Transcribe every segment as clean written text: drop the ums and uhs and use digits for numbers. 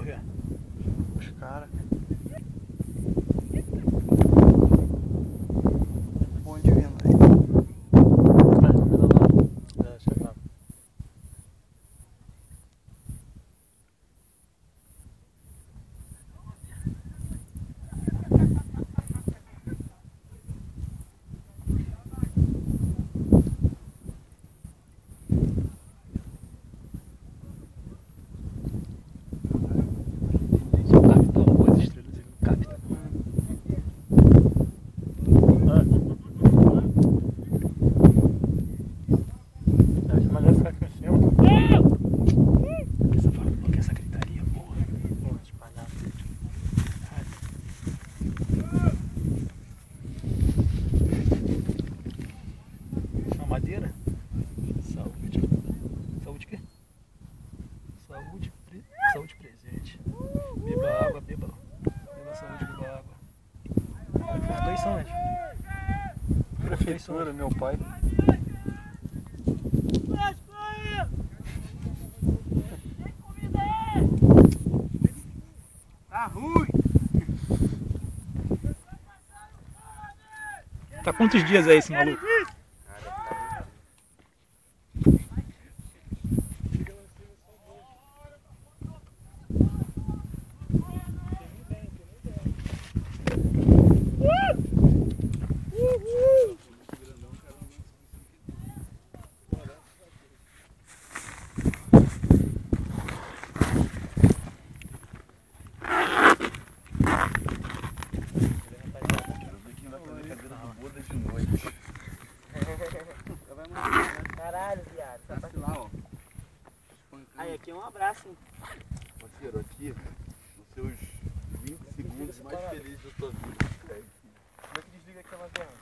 quê? Os caras. Onde vendo aí? É, chegando. Só capta algumas estrelas, ele não capta. Deve ser maneiro ficar aqui em cima. Essa falou que essa gritaria, porra. Porra, espalhada. Uma madeira? Saúde. Saúde o quê? Saúde presente. Beba água, beba saúde, beba água. Os dois são, né? Prefeitura, meu pai. Tá ruim! Tá quantos dias aí esse maluco? Caralho, viado. Tá lá, ó. Aí, aqui é um abraço, hein? Parceiro, aqui, nos seus 20 segundos mais felizes da sua vida. Como é que desliga aquela lanterna?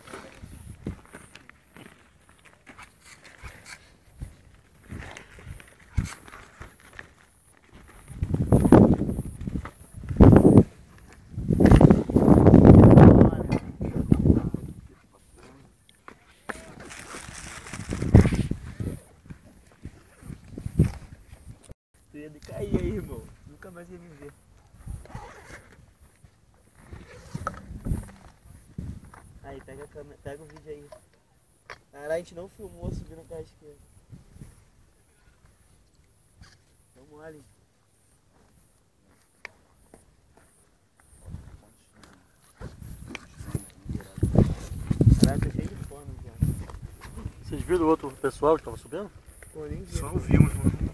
Tu ia cair aí, irmão. Nunca mais ia me ver. Aí, pega a câmera, pega o vídeo aí. Caralho, a gente não filmou subindo a carro esquerda. Não mole. Caralho, tô cheio de fome, viado. Vocês viram o outro pessoal que tava subindo? Pô, nem vi. Só ouvimos, mano.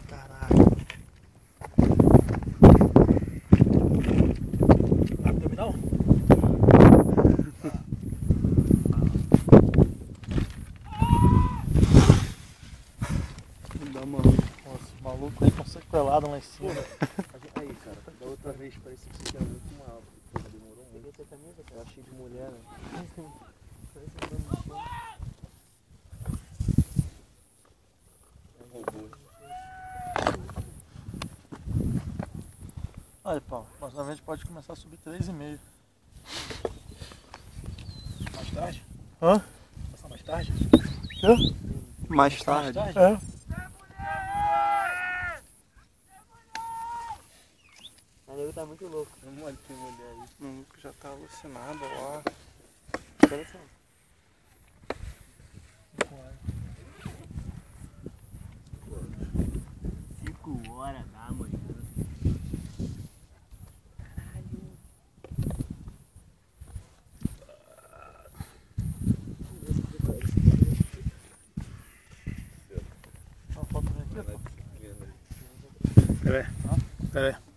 Caralho. Abdominal? Não dá, mano. Nossa, o maluco aí com sequelado lá em cima. Aí, cara, da outra vez parecia que você tinha muito mal. Demorou muito. Peguei tua camisa, cara. Eu achei de mulher, né? Parece um bando de chão. Um robô. Olha, Paulo, próxima vez a gente pode começar a subir 3,5. Mais tarde? Hã? Passar mais tarde? Mais tarde. É. A nego tá muito louco. Vamos olhar que mulher aí. O maluco já tá alucinado lá. Olha só. 5 horas da manhã. Uma foto minha aqui, pô. Pera aí.